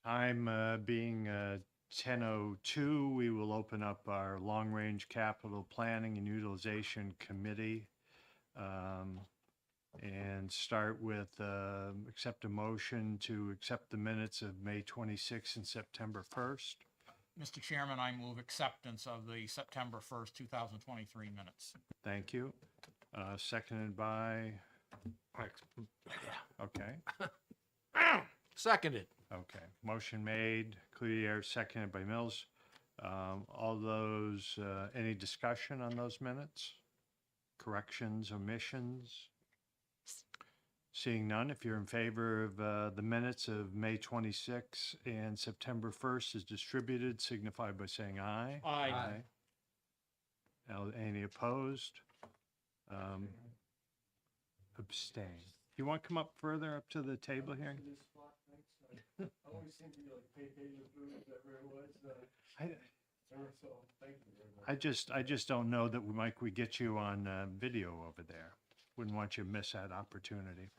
Time being 10:02, we will open up our long-range capital planning and utilization committee and start with accept a motion to accept the minutes of May 26th and September 1st. Mr. Chairman, I move acceptance of the September 1st, 2023 minutes. Thank you. Seconded by, okay, Seconded. okay. Motion made, Cloutier, seconded by Mills. All those, any discussion on those minutes? Corrections, omissions? Seeing none, if you're in favor of the minutes of May 26th and September 1st is distributed, signify by saying aye. Aye. Any opposed? Abstain. You want to come up further up to the table here? Always seem to be like pages approved, whatever it was. So thank you very much. I just don't know that we get you on video over there. Wouldn't want you to miss that opportunity.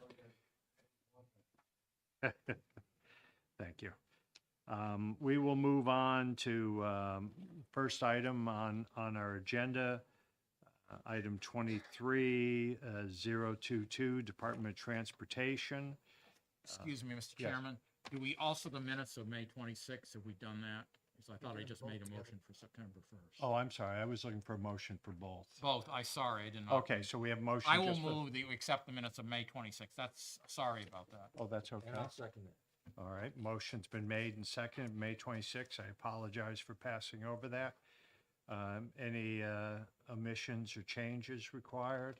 Thank you. We will move on to first item on our agenda, item 23022, Department of Transportation. Excuse me, Mr. yes. Chairman. Do we also the minutes of May 26th? Have we done that? Because I thought I just made a motion for September 1st. Oh, I'm sorry. I was looking for a motion for both. Both. I didn't know. Okay, so we have motion. I will just for- move that we accept the minutes of May 26th. That's, sorry about that. Oh, that's okay. And I'll second it. All right, motion's been made and seconded, May 26th. I apologize for passing over that. Any omissions or changes required?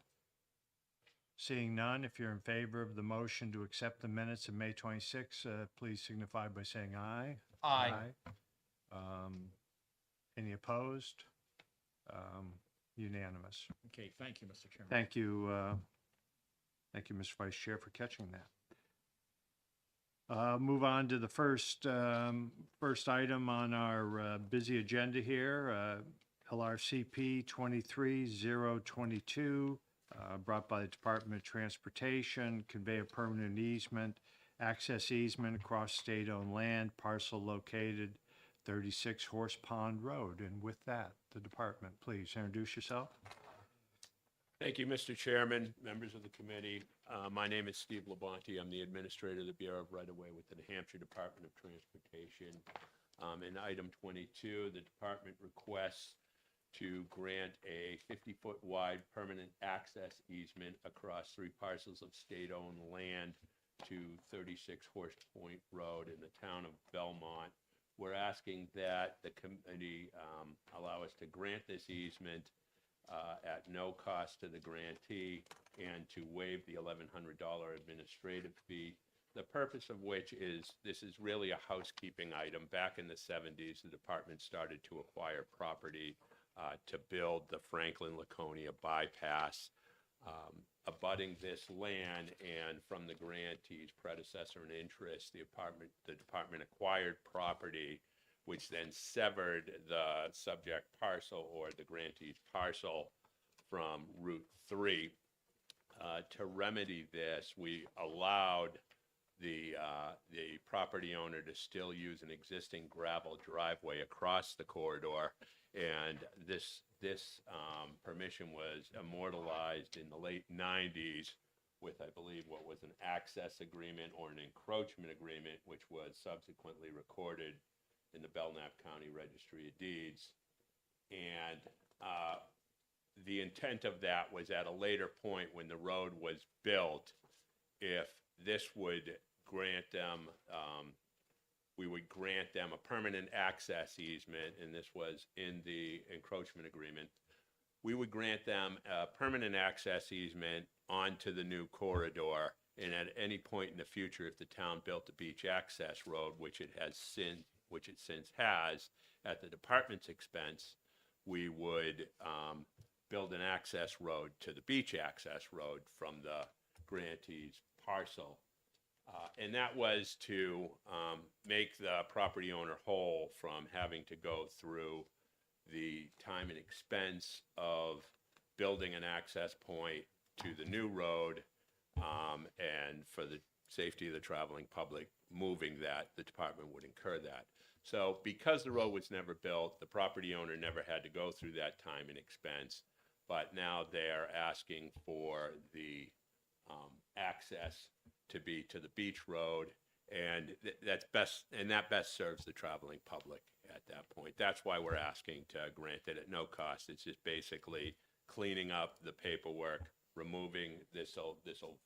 Seeing none, if you're in favor of the motion to accept the minutes of May 26th, please signify by saying aye. Aye. Any opposed? Unanimous. Okay, thank you, Mr. Chairman. Thank you, Mr. Vice Chair, for catching that. Move on to the first item on our busy agenda here, LRCP 23022, brought by the Department of Transportation, convey a permanent easement, access easement across state-owned land, parcel located 36 Horse Pond Road. And with that, the department, please introduce yourself. Thank you, Mr. Chairman, members of the committee. My name is Steve Labonte. I'm the administrator of the Bureau of Right-of-Way with the New Hampshire Department of Transportation. In item 22, the department requests to grant a 50-foot wide permanent access easement across 3 parcels of state-owned land to 36 Horse Point Road in the town of Belmont. We're asking that the committee allow us to grant this easement at no cost to the grantee and to waive the $1,100 administrative fee. The purpose of which is, this is really a housekeeping item. Back in the 70s, the department started to acquire property to build the Franklin-Laconia bypass, abutting this land, and from the grantee's predecessor in interest, the department acquired property, which then severed the subject parcel or the grantee's parcel from Route 3. To remedy this, we allowed the property owner to still use an existing gravel driveway across the corridor, and this permission was immortalized in the late 90s with, I believe, what was an access agreement or an encroachment agreement, which was subsequently recorded in the Belknap County Registry of Deeds. And the intent of that was at a later point when the road was built, if this would grant them, we would grant them a permanent access easement, and this was in the encroachment agreement. We would grant them a permanent access easement onto the new corridor, and at any point in the future, if the town built a beach access road, which it since has, at the department's expense, we would build an access road to the beach access road from the grantee's parcel. And that was to make the property owner whole from having to go through the time and expense of building an access point to the new road, and for the safety of the traveling public, moving that, the department would incur that. So because the road was never built, the property owner never had to go through that time and expense, but now they're asking for the access to be to the beach road, and that best serves the traveling public at that point. That's why we're asking to grant it at no cost. It's just basically cleaning up the paperwork, removing this'll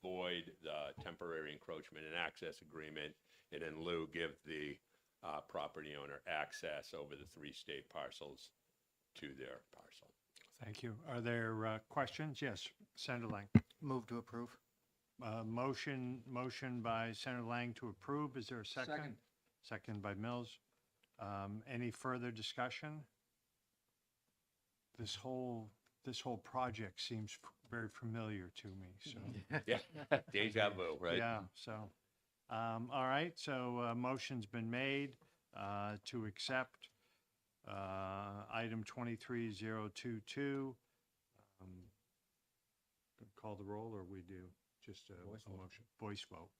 void the temporary encroachment and access agreement, and in lieu give the property owner access over the 3 state parcels to their parcel. Thank you. Are there questions? Yes, Senator Lang. Move to approve. Motion by Senator Lang to approve. Is there a second? Second. Second by Mills. Any further discussion? This whole project seems very familiar to me, so. Yeah, deja vu, right? Yeah, so, all right, so motion's been made to accept item 23022. Call the roll, or we do just a motion? Voice vote.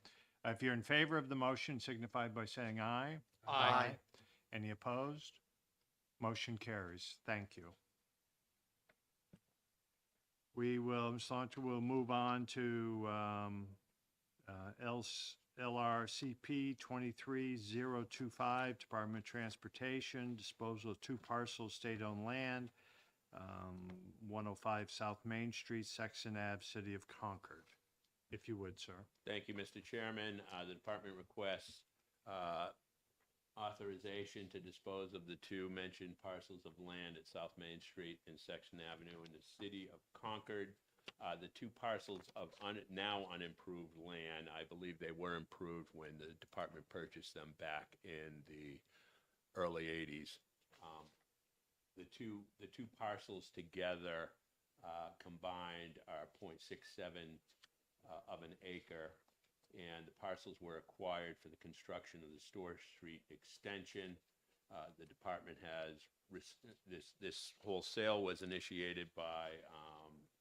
If you're in favor of the motion, signify by saying aye. Aye. Any opposed? Motion carries. Thank you. We will, Ms. Lanter, we'll move on to LRCP 23025, Department of Transportation, disposal of 2 parcels state-owned land, 105 South Main Street, Sexton Ave, City of Concord. If you would, sir. Thank you, Mr. Chairman. The department requests authorization to dispose of the 2 mentioned parcels of land at South Main Street and Sexton Avenue in the city of Concord. The 2 parcels of now unimproved land, I believe they were improved when the department purchased them back in the early 80s. The two parcels together combined are 0.67 of an acre, and the parcels were acquired for the construction of the Store Street extension. The department has, this whole sale was initiated by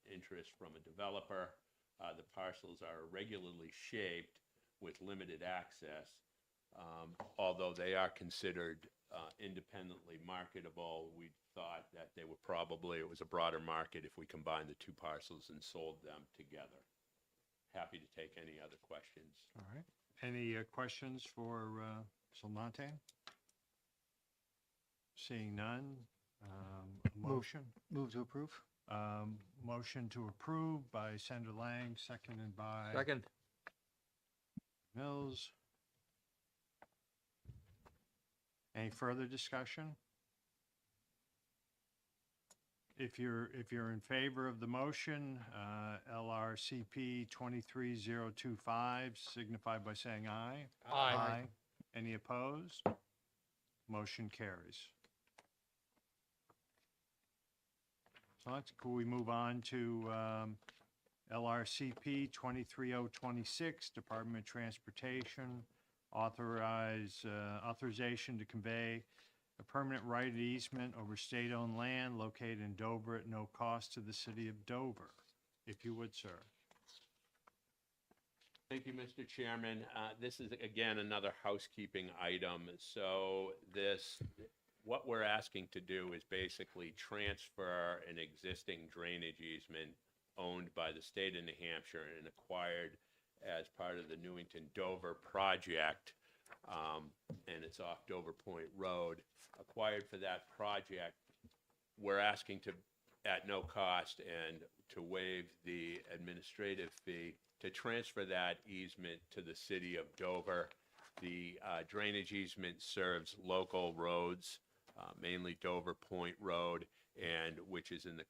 interest from a developer. The parcels are irregularly shaped with limited access. Although they are considered independently marketable, we thought that they were probably, it was a broader market if we combined the 2 parcels and sold them together. Happy to take any other questions. All right. Any questions for Salmonte? Seeing none, a motion? Move to approve. Motion to approve by Senator Lang, seconded by Second. Mills. Any further discussion? If you're in favor of the motion, LRCP 23025, signify by saying aye. Aye. Any opposed? Motion carries. So could we move on to LRCP 23026, Department of Transportation, authorization to convey a permanent right of easement over state-owned land located in Dover at no cost to the city of Dover. If you would, sir. Thank you, Mr. Chairman. This is, again, another housekeeping item. So what we're asking to do is basically transfer an existing drainage easement owned by the state of New Hampshire and acquired as part of the Newington-Dover project, and it's off Dover Point Road. Acquired for that project, we're asking to, at no cost and to waive the administrative fee, to transfer that easement to the city of Dover. The drainage easement serves local roads, mainly Dover Point Road, and which is in the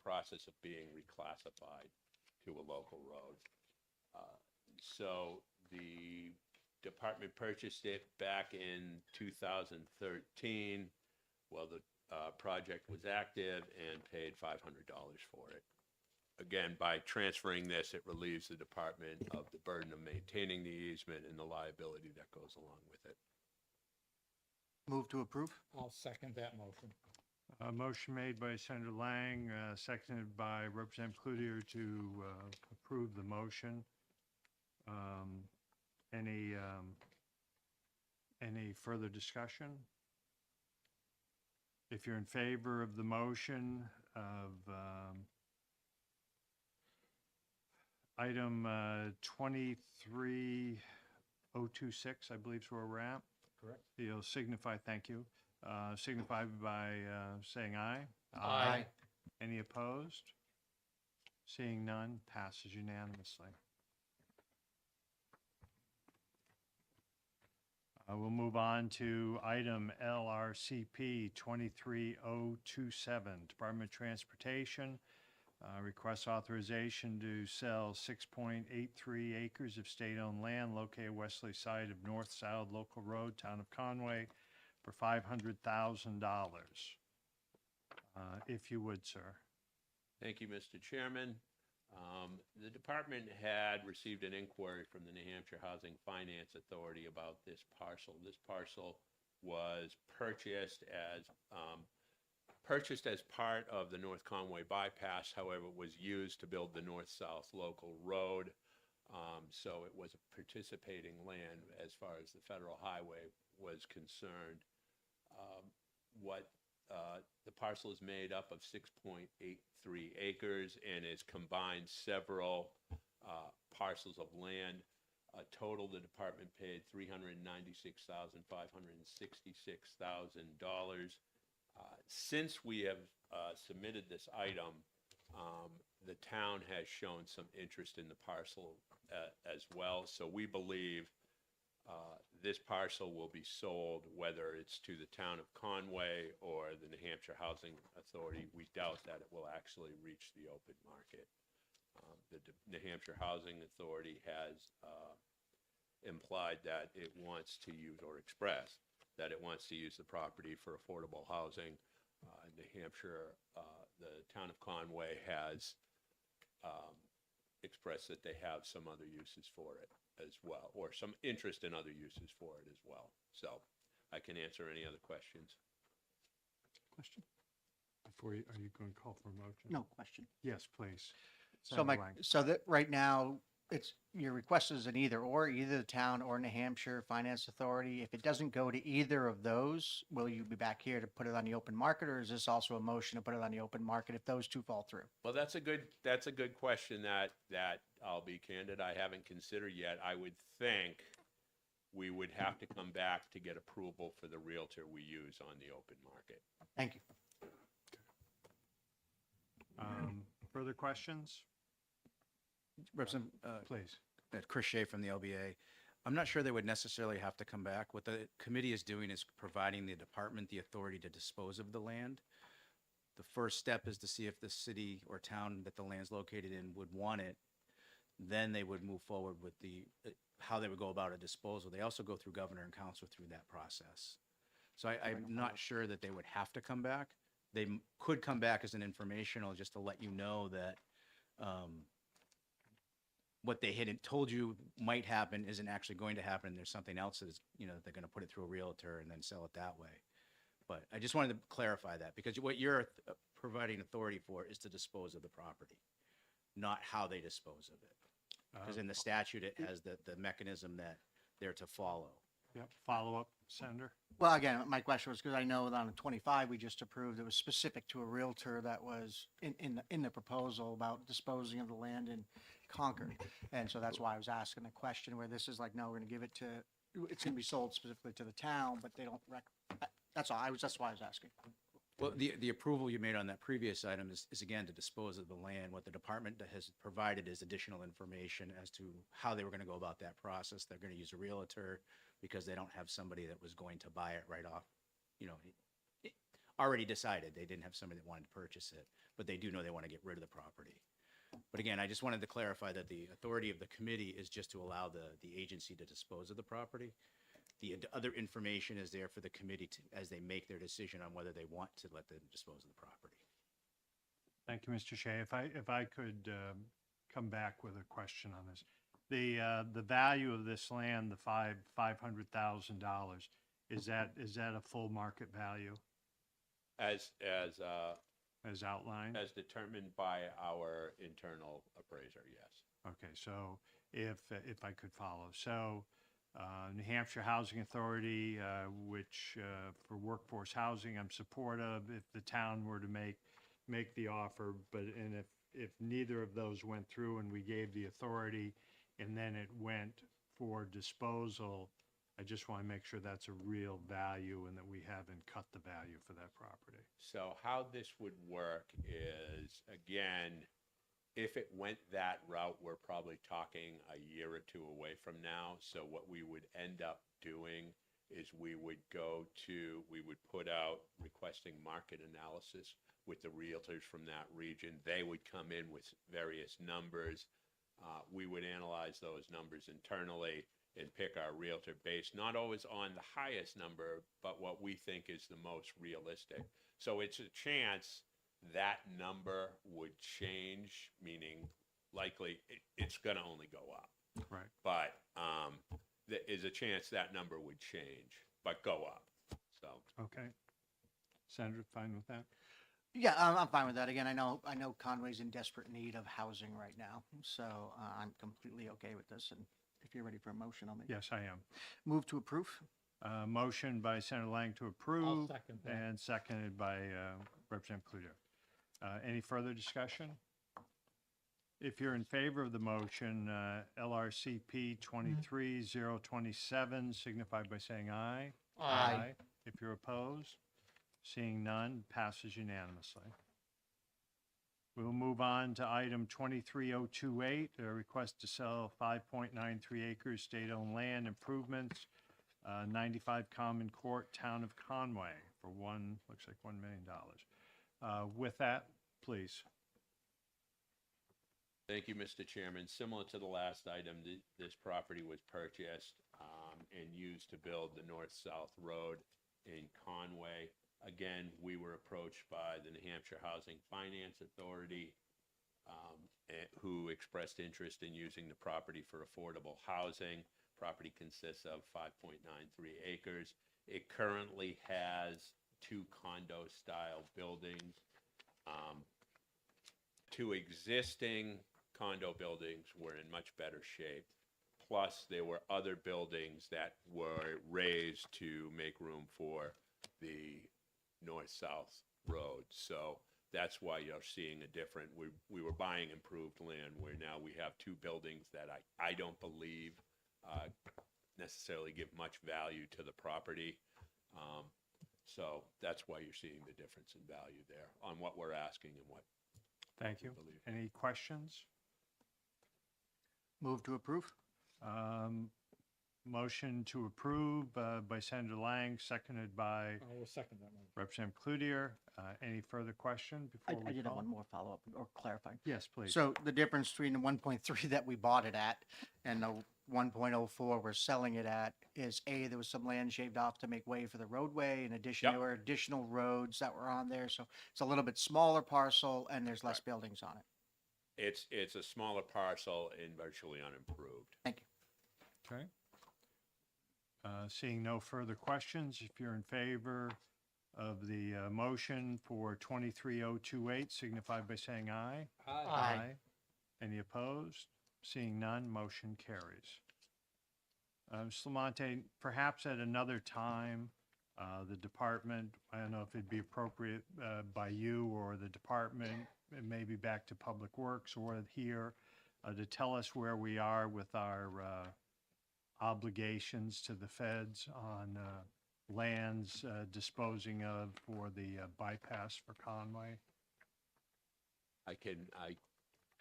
process of being reclassified to a local road. So the department purchased it back in 2013. Well, the project was active and paid $500 for it. Again, by transferring this, it relieves the department of the burden of maintaining the easement and the liability that goes along with it. Move to approve. I'll second that motion. A motion made by Senator Lang, seconded by Representative Cloutier to approve the motion. Any further discussion? If you're in favor of the motion of item 23026, I believe is where we're at. Correct. You'll signify, thank you, signify by saying aye. Aye. Any opposed? Seeing none, passes unanimously. We'll move on to item LRCP 23027, Department of Transportation. Requests authorization to sell 6.83 acres of state-owned land located westerly side of North-South Local Road, Town of Conway, for $500,000. If you would, sir. Thank you, Mr. Chairman. The department had received an inquiry from the New Hampshire Housing Finance Authority about this parcel. This parcel was purchased as part of the North Conway bypass. However, it was used to build the North-South Local Road. So it was a participating land as far as the federal highway was concerned. The parcel is made up of 6.83 acres and is combined several parcels of land. Total, the department paid $396,566,000. Since we have submitted this item, the town has shown some interest in the parcel as well. So we believe this parcel will be sold, whether it's to the town of Conway or the New Hampshire Housing Authority. We doubt that it will actually reach the open market. The New Hampshire Housing Authority has implied that it wants to use, or expressed that it wants to use the property for affordable housing. New Hampshire, the town of Conway has expressed that they have some other uses for it as well, or some interest in other uses for it as well. So I can answer any other questions. Question? Are you going to call for a motion? No question. Yes, please. So Senator Mike, Lang. so that right now, it's, your request is an either or, either the town or New Hampshire Finance Authority. If it doesn't go to either of those, will you be back here to put it on the open market, or is this also a motion to put it on the open market if those two fall through? Well, that's a good question that I'll be candid, I haven't considered yet. I would think we would have to come back to get approval for the realtor we use on the open market. Thank you. Further questions? Representative, Please. Chris Shea from the LBA. I'm not sure they would necessarily have to come back. What the committee is doing is providing the department the authority to dispose of the land. The first step is to see if the city or town that the land's located in would want it. Then they would move forward with how they would go about a disposal. They also go through governor and council through that process. So I'm not sure that they would have to come back. They could come back as an informational, just to let you know that what they had told you might happen isn't actually going to happen. There's something else that is, they're going to put it through a realtor and then sell it that way. But I just wanted to clarify that, because what you're providing authority for is to dispose of the property, not how they dispose of it. Because in the statute, it has the mechanism that they're to follow. Yep. Follow up, Senator? Well, again, my question was, because I know that on 25, we just approved, it was specific to a realtor that was in the proposal about disposing of the land in Concord. And so that's why I was asking the question, where this is like, no, we're going to give it to, it's going to be sold specifically to the town, but they don't that's all. That's why I was asking. Well, the approval you made on that previous item is again to dispose of the land. What the department has provided is additional information as to how they were going to go about that process. They're going to use a realtor because they don't have somebody that was going to buy it right off, already decided. They didn't have somebody that wanted to purchase it, but they do know they want to get rid of the property. But again, I just wanted to clarify that the authority of the committee is just to allow the agency to dispose of the property. The other information is there for the committee as they make their decision on whether they want to let them dispose of the property. Thank you, Mr. Shea. If I could come back with a question on this. The value of this land, the $500,000, is that a full market value? as outlined? As determined by our internal appraiser, yes. Okay, so if I could follow, so New Hampshire Housing Authority, which for workforce housing, I'm supportive if the town were to make the offer, but and if neither of those went through and we gave the authority and then it went for disposal, I just want to make sure that's a real value and that we haven't cut the value for that property. So how this would work is, again, if it went that route, we're probably talking a year or two away from now. So what we would end up doing is we would put out requesting market analysis with the realtors from that region. They would come in with various numbers. We would analyze those numbers internally and pick our realtor based, not always on the highest number, but what we think is the most realistic. So it's a chance that number would change, meaning likely it's going to only go up. Right. But there is a chance that number would change, but go up. So Okay. Senator, fine with that? Yeah, I'm fine with that. Again, I know Conway's in desperate need of housing right now, so I'm completely okay with this. And if you're ready for a motion, I'll make. Yes, I am. Move to approve. Motion by Senator Lang to approve. second that. And seconded by Representative Cloutier. Any further discussion? If you're in favor of the motion, LRCP 23027, signify by saying aye. Aye. If you're opposed, seeing none, passes unanimously. We'll move on to item 23028, a request to sell 5.93 acres state-owned land improvements, 95 Common Court, Town of Conway, for looks like $1 million. With that, please. thank you, Mr. Chairman. Similar to the last item, this property was purchased and used to build the north-south road in Conway. Again, we were approached by the New Hampshire Housing Finance Authority, who expressed interest in using the property for affordable housing. Property consists of 5.93 acres. It currently has 2 condo-style buildings. 2 existing condo buildings were in much better shape. Plus, there were other buildings that were raised to make room for the north-south road. So that's why you're seeing a different, we were buying improved land where now we have 2 buildings that I don't believe necessarily give much value to the property. So that's why you're seeing the difference in value there on what we're asking and what. Thank you. Believe. Any questions? Move to approve. Motion to approve by Senator Lang, seconded by I will second that motion. Representative Cloutier. Any further question before we I did have call? one more follow-up or clarify. Yes, please. So the difference between the 1.3 that we bought it at and the 1.04 we're selling it at is there was some land shaved off to make way for the roadway. In addition, Yep. there were additional roads that were on there. So it's a little bit smaller parcel and there's less buildings on it. It's a smaller parcel and virtually unimproved. Thank you. Okay. Seeing no further questions, if you're in favor of the motion for 23028, signify by saying aye. Aye. Any opposed? Seeing none, motion carries. Mr. Lamonte, perhaps at another time, the department, I don't know if it'd be appropriate by you or the department, maybe back to Public Works or here, to tell us where we are with our obligations to the feds on lands disposing of for the bypass for Conway.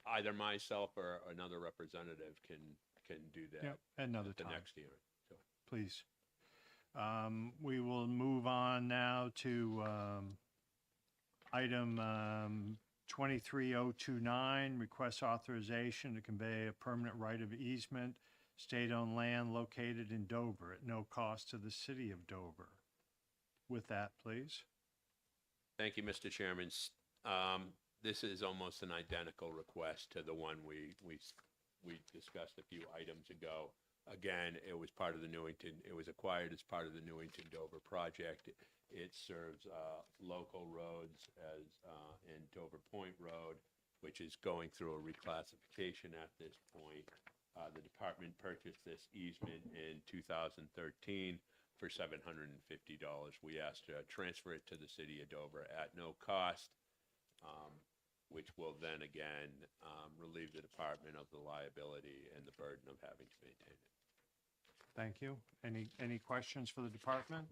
Either myself or another representative can do that. Yep, another at the time. next hearing. So, Please. We will move on now to item 23029, request authorization to convey a permanent right of easement, state-owned land located in Dover at no cost to the city of Dover. With that, please. Thank you, Mr. Chairman. This is almost an identical request to the one we discussed a few items ago. Again, it was part of the Newington, it was acquired as part of the Newington Dover project. It serves local roads as in Dover Point Road, which is going through a reclassification at this point. The department purchased this easement in 2013 for $750. We asked to transfer it to the city of Dover at no cost, which will then again relieve the department of the liability and the burden of having to maintain it. Thank you. Any questions for the department?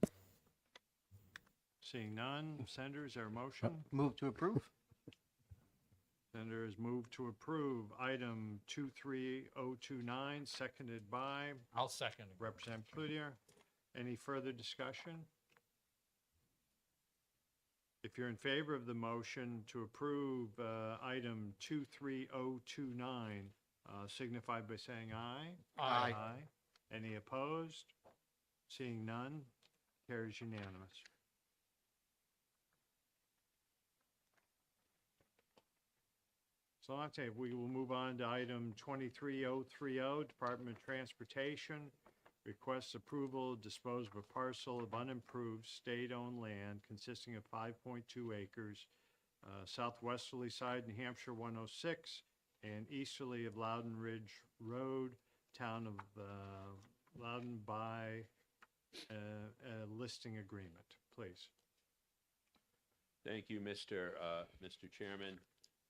Seeing none, Senator, is there a motion? Move to approve? Senator has moved to approve item 23029, seconded by I'll second. Representative Cloutier. Any further discussion? If you're in favor of the motion to approve item 23029, signify by saying aye. Aye. Any opposed? Seeing none, carries unanimous. So I'll say we will move on to item 23030, Department of Transportation requests approval to dispose of a parcel of unimproved state-owned land consisting of 5.2 acres, southwesterly side, New Hampshire 106, and easterly of Loudon Ridge Road, town of Loudon, by a listing agreement. Please. Thank you, Mr. Chairman.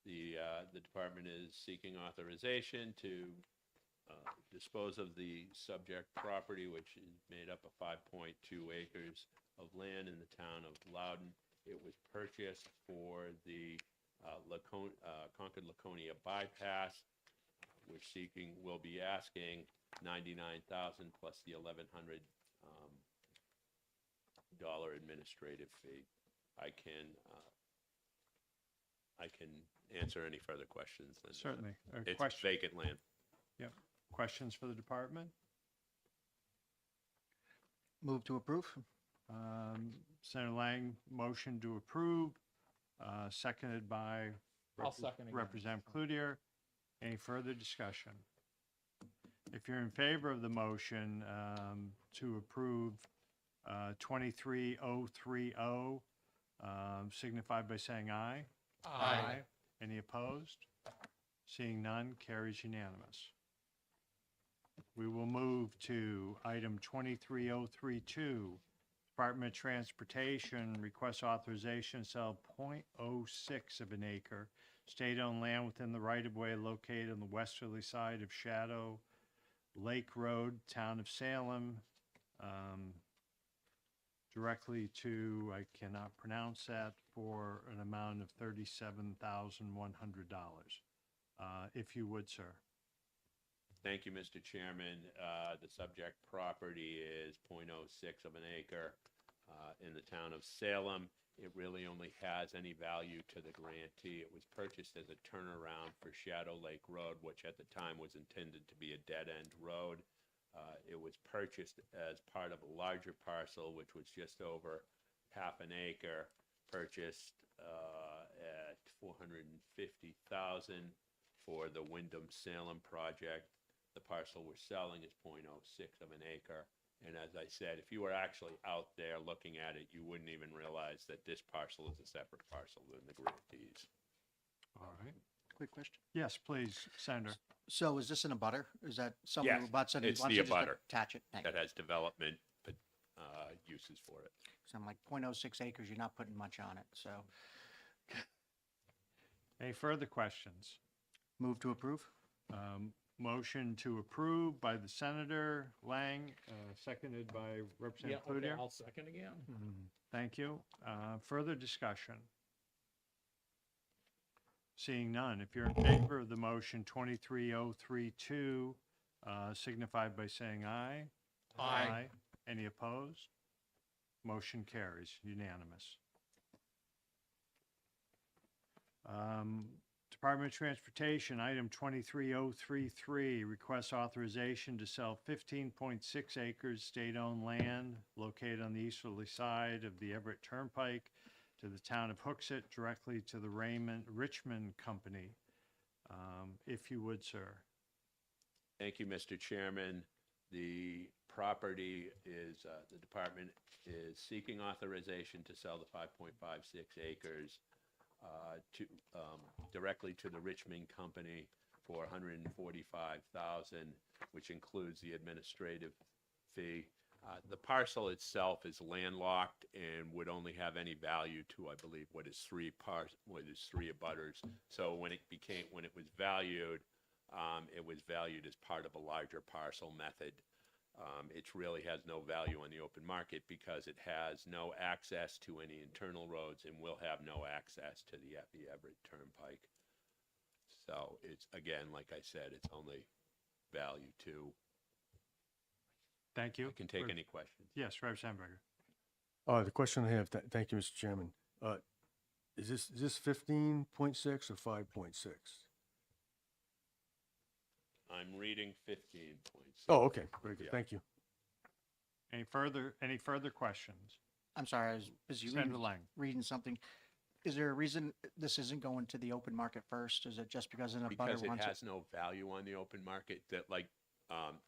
The department is seeking authorization to dispose of the subject property, which is made up of 5.2 acres of land in the town of Loudon. It was purchased for the Concord Laconia bypass. We'll be asking $99,000 plus the $1,100 administrative fee. I can answer any further questions. Than that. Certainly. It's Question. vacant land. Yep. Questions for the department? Move to approve? Senator Lang, motion to approve, seconded by I'll second again. Representative Cloutier. Any further discussion? If you're in favor of the motion to approve 23030, signify by saying aye. Aye. Any opposed? Seeing none, carries unanimous. We will move to item 23032. Department of Transportation requests authorization to sell .06 of an acre state-owned land within the right-of-way located on the westerly side of Shadow Lake Road, town of Salem, directly to, I cannot pronounce that, for an amount of $37,100. If you would, sir. Thank you, Mr. Chairman. The subject property is .06 of an acre in the town of Salem. It really only has any value to the grantee. It was purchased as a turnaround for Shadow Lake Road, which at the time was intended to be a dead-end road. It was purchased as part of a larger parcel, which was just over half an acre, purchased at $450,000 for the Wyndham Salem project. The parcel we're selling is .06 of an acre. And as I said, if you were actually out there looking at it, you wouldn't even realize that this parcel is a separate parcel than the grantees. All right. Quick question. Yes, please, Senator. So is this in a butter? Is that someone Yes, who butts it? it's wants the to just abutter attach it? Thank you. That has development uses for it. So I'm like, .06 acres, you're not putting much on it, so Any further questions? move to approve? Motion to approve by the Senator Lang, seconded by Yeah, Representative okay, Cloutier. I'll second again. Thank you. Further discussion? Seeing none. If you're in favor of the motion 23032, signify by saying aye. Aye. Any opposed? Motion carries unanimous. Department of Transportation, item 23033, requests authorization to sell 15.6 acres state-owned land located on the easterly side of the Everett Turnpike to the town of Hooksett, directly to the Richmond Company. If you would, sir. Thank you, Mr. Chairman. The property is, the department is seeking authorization to sell the 5.56 acres to, directly to the Richmond Company for $145,000, which includes the administrative fee. The parcel itself is landlocked and would only have any value to, I believe, what is three abutters. So when it was valued as part of a larger parcel method. It really has no value on the open market because it has no access to any internal roads and will have no access to the Effie Everett Turnpike. So it's, again, like I said, it's only value to. Thank you. I can take Rev- any questions. Yes, Rev. Sandberger. The question I have, thank you, Mr. Chairman. Is this 15.6 or 5.6? I'm reading 15 points. Oh, okay, very good, Yeah. thank you. Any further questions? I'm sorry, I was busy Senator Lang. reading something. Is there a reason this isn't going to the open market first? Is it just because an abutter Because it wants it? has no value on the open market, that like,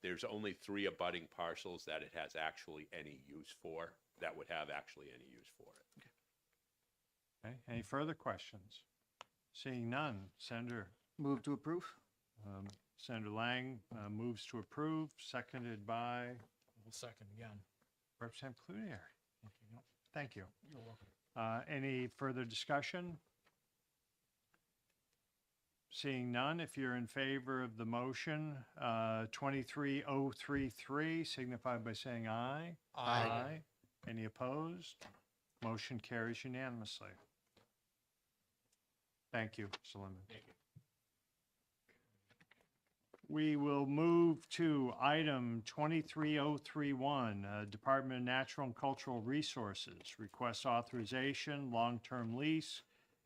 there's only 3 abutting parcels that it has actually any use for, that would have actually any use for it. Okay, any further questions? Seeing none, Senator, Move to approve? Senator Lang moves to approve, seconded by We'll second again. Representative Cloutier. Yep. Thank you. You're welcome. Any further discussion? Seeing none, if you're in favor of the motion, 23033, signify by saying aye. Aye. Any opposed? Motion carries unanimously. Thank you, Mr. Lemon. Thank you. We will move to item 23031, Department of Natural and Cultural Resources. Request authorization, long-term lease,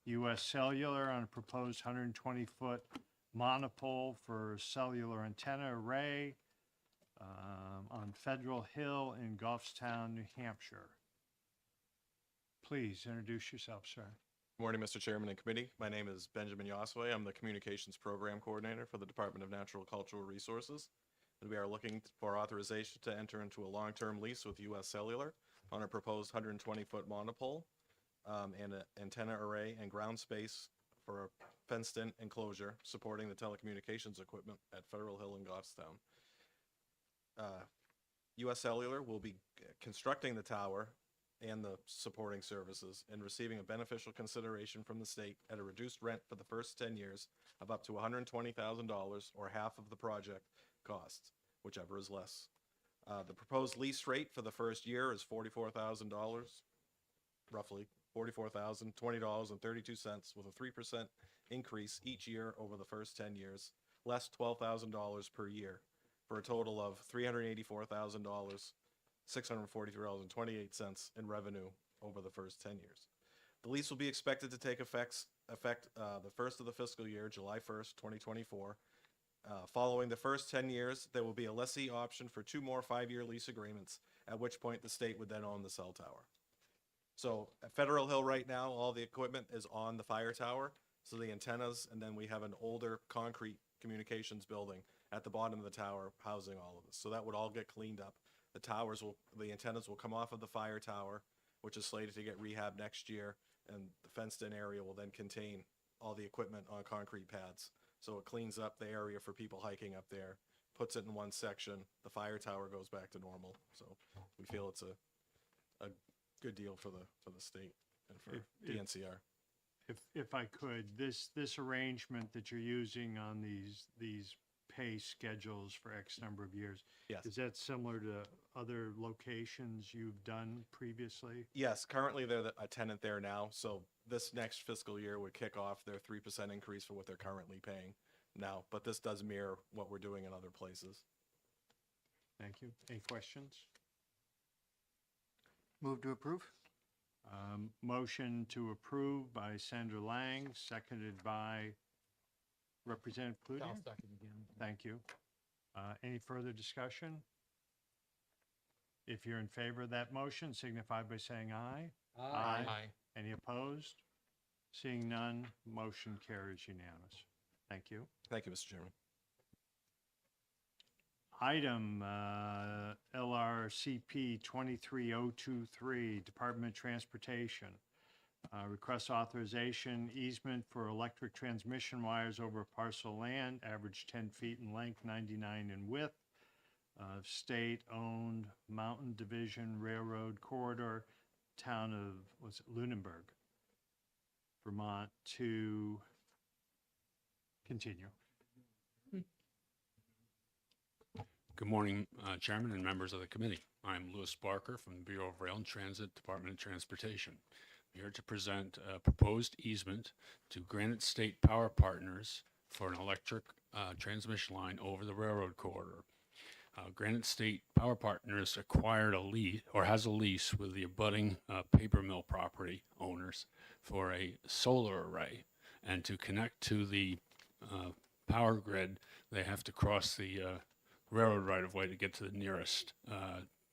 U.S. Cellular on a proposed 120-foot monopole for cellular antenna array on Federal Hill in Goffstown, New Hampshire. Please introduce yourself, sir. Morning, Mr. Chairman and committee. My name is Benjamin Yosway. I'm the Communications Program Coordinator for the Department of Natural Cultural Resources. And we are looking for authorization to enter into a long-term lease with U.S. Cellular on a proposed 120-foot monopole and an antenna array and ground space for a fenced-in enclosure supporting the telecommunications equipment at Federal Hill in Goffstown. U.S. Cellular will be constructing the tower and the supporting services and receiving a beneficial consideration from the state at a reduced rent for the first 10 years of up to $120,000 or half of the project cost, whichever is less. The proposed lease rate for the first year is $44,000, roughly $44,020.32, with a 3% increase each year over the first 10 years, less $12,000 per year, for a total of $384,000. $643.28 in revenue over the first 10 years. The lease will be expected to take effect the first of the fiscal year, July 1st, 2024. Following the first 10 years, there will be a lessee option for 2 more 5-year lease agreements, at which point the state would then own the cell tower. So at Federal Hill right now, all the equipment is on the fire tower, so the antennas, and then we have an older concrete communications building at the bottom of the tower housing all of this. So that would all get cleaned up. The antennas will come off of the fire tower, which is slated to get rehabbed next year, and the fenced-in area will then contain all the equipment on concrete pads. So it cleans up the area for people hiking up there, puts it in one section, the fire tower goes back to normal. So we feel it's a good deal for the state and for DNCR. If I could, this arrangement that you're using on these pay schedules for X number of years, Yes. is that similar to other locations you've done previously? Yes, currently they're a tenant there now, so this next fiscal year would kick off their 3% increase for what they're currently paying now, but this does mirror what we're doing in other places. Thank you. Any questions? Move to approve? Motion to approve by Senator Lang, seconded by Representative I'll Cloutier. second again. Thank you. Any further discussion? If you're in favor of that motion, signify by saying aye. Aye. Any opposed? Seeing none, motion carries unanimous. Thank you. Thank you, Mr. Chairman. Item LRCP 23023, Department of Transportation. Request authorization easement for electric transmission wires over parcel land, average 10 feet in length, 99 in width, of state-owned Mountain Division Railroad Corridor, town of, what's it, Lunenburg, Vermont, to continue. Good morning, Chairman and members of the committee. I'm Louis Barker from the Bureau of Rail and Transit, Department of Transportation. I'm here to present a proposed easement to Granite State Power Partners for an electric transmission line over the railroad corridor. Granite State Power Partners acquired a lease, or has a lease with the abutting paper mill property owners for a solar array. And to connect to the power grid, they have to cross the railroad right-of-way to get to the nearest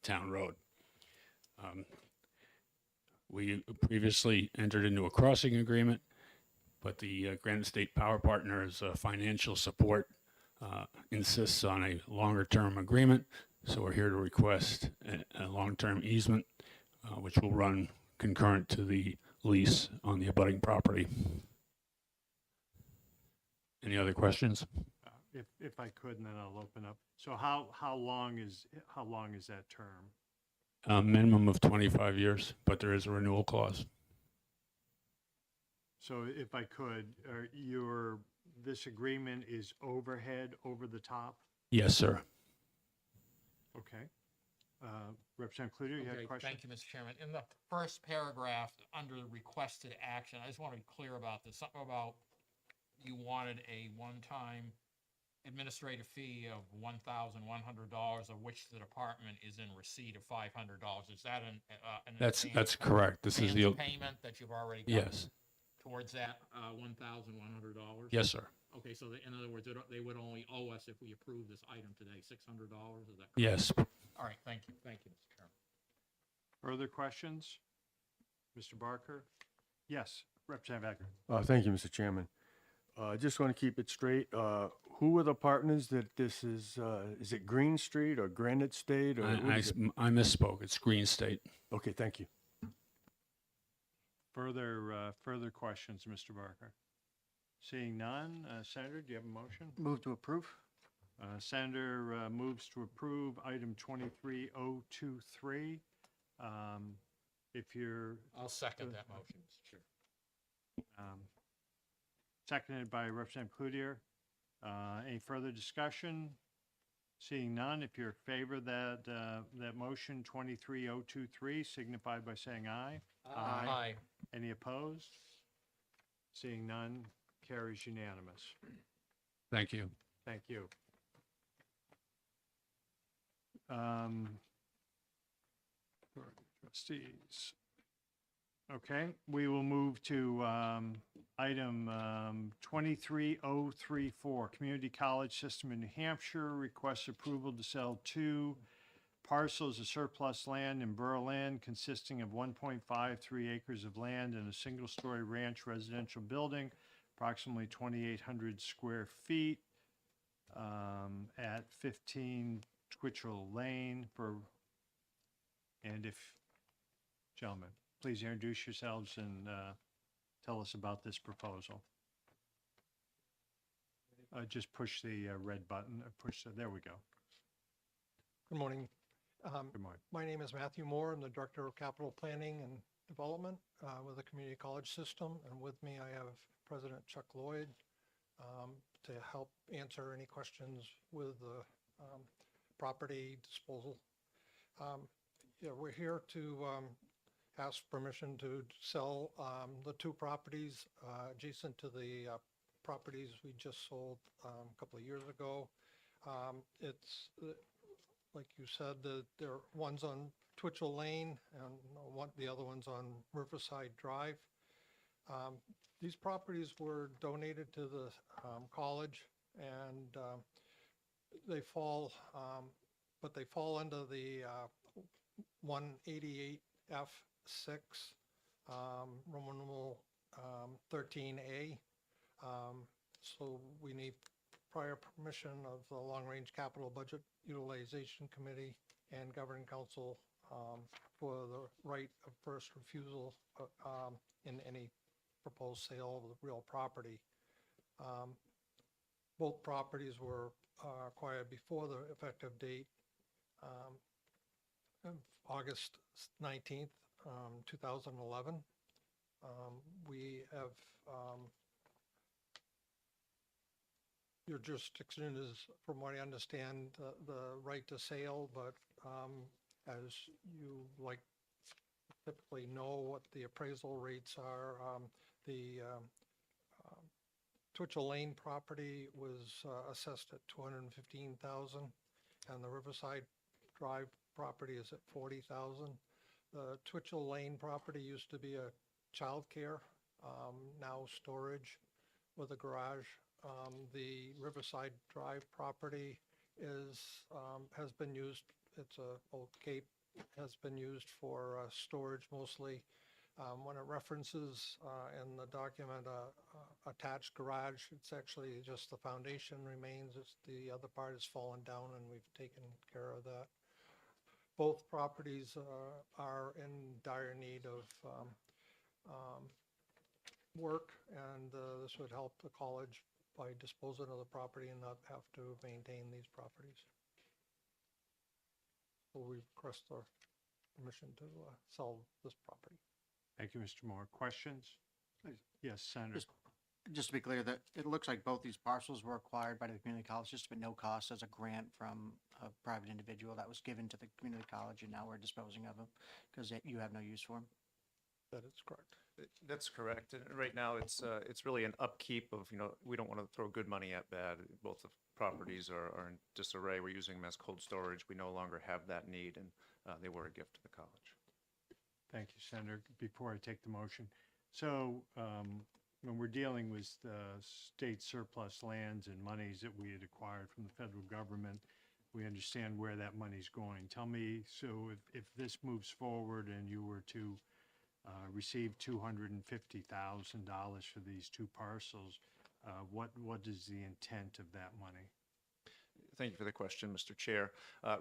town road. We previously entered into a crossing agreement, but the Granite State Power Partners financial support insists on a longer-term agreement, so we're here to request a long-term easement, which will run concurrent to the lease on the abutting property. Any other questions? If I could, and then I'll open up. So how long is that term? A minimum of 25 years, but there is a renewal clause. So if I could, this agreement is overhead, over the top? Yes, sir. Okay. Representative Cloutier, you had a Okay, question? thank you, Mr. Chairman. In the first paragraph, under requested action, I just want to be clear about this, something about you wanted a one-time administrative fee of $1,100, of which the department is in receipt of $500. Is that an That's advance correct. This is the payment that you've already gotten yes, towards that $1,100? yes, sir. Okay, so in other words, they would only owe us if we approve this item today, $600, is that correct? Yes. All right, thank you, Mr. Chairman. Further questions? Mr. Barker? Yes, Representative Eckert. Thank you, Mr. Chairman. Just want to keep it straight. Who are the partners that this is it Green Street or Granite State? Or who is it? I misspoke. It's Green State. Okay, thank you. Further questions, Mr. Barker? Seeing none, Senator, do you have a motion? Move to approve? Senator moves to approve item 23023. If you're I'll second that motion, Mr. Chair. seconded by Representative Cloutier. Any further discussion? Seeing none, if you're in favor of that motion 23023, signify by saying aye. Aye. Any opposed? Seeing none, carries unanimous. Thank you. Thank you. Trustees. Okay, we will move to item 23034, Community College System in New Hampshire requests approval to sell 2 parcels of surplus land in borough land consisting of 1.53 acres of land and a single-story ranch residential building, approximately 2,800 square feet, at 15 Twitchell Lane and if, gentlemen, please introduce yourselves and tell us about this proposal. Just push the red button, there we go. Good morning. Good morning. My name is Matthew Moore. I'm the Director of Capital Planning and Development with the Community College System. And with me, I have President Chuck Lloyd to help answer any questions with the property disposal. Yeah, we're here to ask permission to sell the 2 properties adjacent to the properties we just sold a couple of years ago. It's like you said, there are ones on Twitchell Lane and the other one's on Riverside Drive. These properties were donated to the college and they fall under the 188F6, Roman numeral 13A. So we need prior permission of the Long Range Capital Budget Utilization Committee and Governing Council for the right of first refusal in any proposed sale of the real property. Both properties were acquired before the effective date, of August 19th, 2011. We have, your jurisdiction is, from what I understand, the right to sale, but as you like typically know what the appraisal rates are, the Twitchell Lane property was assessed at 215,000, and the Riverside Drive property is at 40,000. The Twitchell Lane property used to be a childcare, now storage with a garage. The Riverside Drive property has been used, it's a old cape, has been used for storage mostly. When it references in the document attached garage, it's actually just the foundation remains. It's the other part has fallen down and we've taken care of that. Both properties are in dire need of work, and this would help the college by disposing of the property and not have to maintain these properties. So we request our permission to sell this property. Thank you, Mr. Moore. Questions? Yes, Senator. Just to be clear, that it looks like both these parcels were acquired by the community college just at no cost as a grant from a private individual that was given to the community college, and now we're disposing of them because you have no use for them. That is correct. That's correct. And right now, it's really an upkeep of, we don't want to throw good money at bad. Both the properties are in disarray. We're using them as cold storage. We no longer have that need, and they were a gift to the college. Thank you, Senator. Before I take the motion, so when we're dealing with state surplus lands and monies that we had acquired from the federal government, we understand where that money's going. Tell me, so if this moves forward and you were to receive $250,000 for these two parcels, what is the intent of that money? Thank you for the question, Mr. Chair.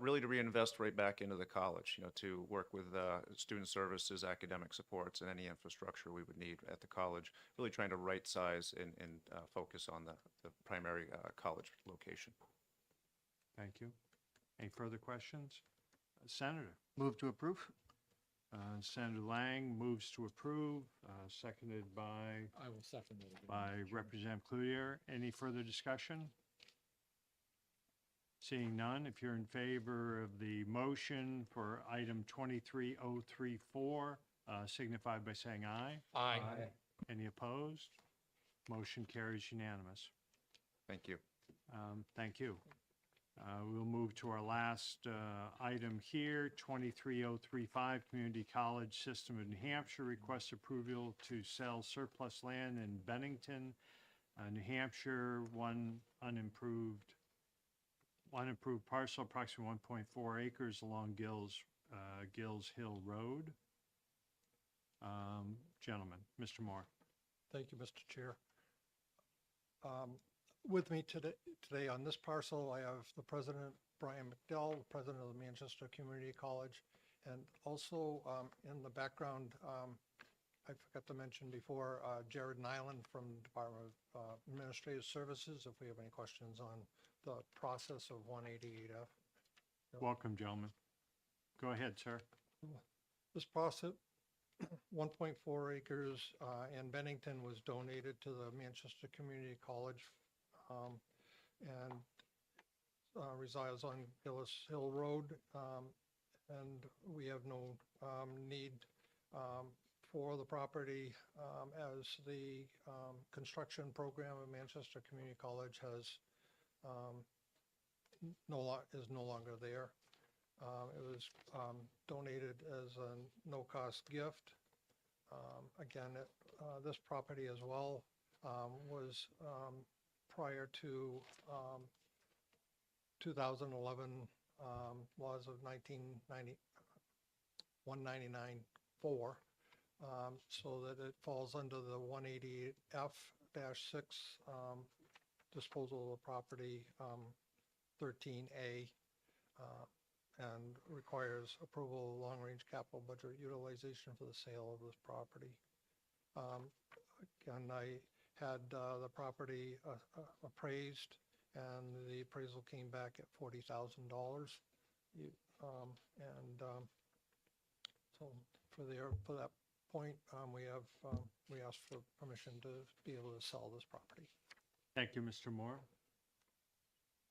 Really to reinvest right back into the college, to work with student services, academic supports, and any infrastructure we would need at the college, really trying to right size and focus on the primary college location. Thank you. Any further questions? Senator? Move to approve? Senator Lang moves to approve, seconded by I will second it. Representative Cloutier. Any further discussion? Seeing none, if you're in favor of the motion for item 23034, signify by saying aye. Aye. Any opposed? Motion carries unanimous. Thank you. Thank you. We'll move to our last item here, 23035, Community College System of New Hampshire requests approval to sell surplus land in Bennington, New Hampshire, one unimproved parcel, approximately 1.4 acres along Gills Hill Road. Gentlemen, Mr. Moore. Thank you, Mr. Chair. With me today on this parcel, I have the president, Brian McDell, the president of the Manchester Community College, and also in the background, I forgot to mention before, Jared Nyland from the Department of Administrative Services, if we have any questions on the process of 188F. Welcome, gentlemen. Go ahead, sir. This process, 1.4 acres in Bennington was donated to the Manchester Community College and resides on Gillis Hill Road. And we have no need for the property as the construction program at Manchester Community College has is no longer there. It was donated as a no-cost gift. Again, this property as well was prior to 2011 laws of 199-4, so that it falls under the 188F-6 disposal of the property, 13A, and requires approval of long-range capital budget utilization for the sale of this property. Again, I had the property appraised, and the appraisal came back at $40,000. So for that point, we asked for permission to be able to sell this property. Thank you, Mr. Moore.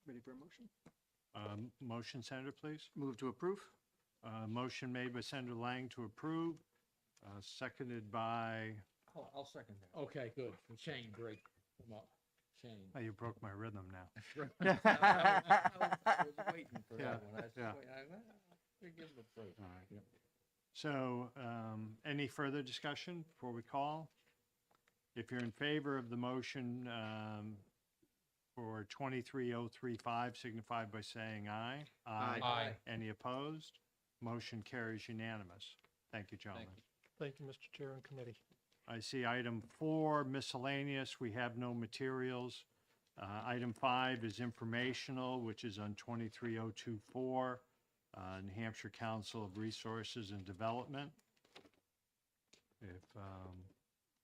Ready for a motion? Motion, Senator, please. Move to approve? Motion made by Senator Lang to approve, seconded by, I'll second that. Okay, good. Shane, great. Come up. Shane. oh, you broke my rhythm now. I was waiting for Yeah, that one. I was yeah. waiting. Give him a break. All right. So, any further discussion before we call? If you're in favor of the motion for 23035, signify by saying aye. Aye. Any opposed? Motion carries unanimous. Thank you, gentlemen. Thank you, Mr. Chair and committee. I see item 4, miscellaneous, we have no materials. Item 5 is informational, which is on 23024, New Hampshire Council of Resources and Development.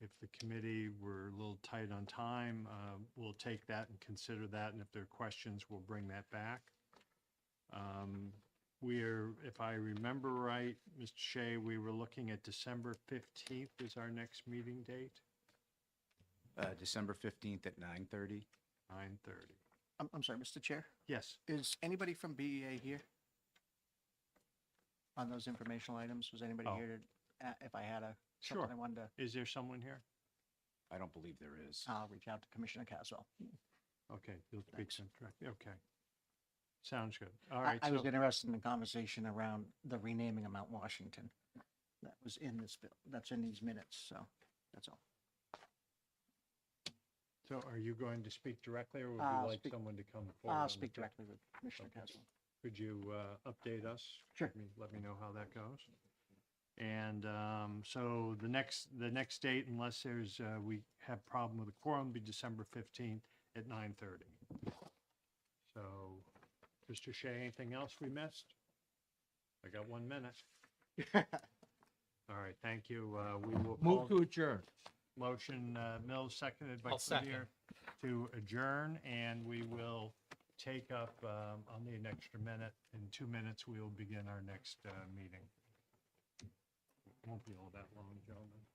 If the committee were a little tight on time, we'll take that and consider that, and if there are questions, we'll bring that back. If I remember right, Mr. Shea, we were looking at December 15th is our next meeting date, December 15th at 9:30. 9:30. I'm sorry, Mr. Chair, Yes, is anybody from BEA here? On those informational items, was anybody Oh. here to, if I had Sure. something I wanted to, is there someone here? I don't believe there is. I'll reach out to Commissioner Caswell. Okay, you'll speak some directly, okay. Sounds good. All I right, I was so, interested in the conversation around the renaming of Mount Washington. That was in this bill, that's in these minutes, so that's all. so are you going to speak directly, or would I'll you like speak- someone to come forward? on I'll the speak bill? directly with Commissioner Okay. Caswell. Could you update us? Sure. Let me know how that goes. And so the next date, unless we have problem with the quorum, will be December 15th at 9:30. So, Mr. Shea, anything else we missed? I got 1 minute. All right, thank you. We will Move call to adjourn. motion, Mills, seconded by I'll second. Cloutier, to adjourn, and we will take up, I'll need an extra minute. In 2 minutes, we will begin our next meeting. Won't be all that long, gentlemen.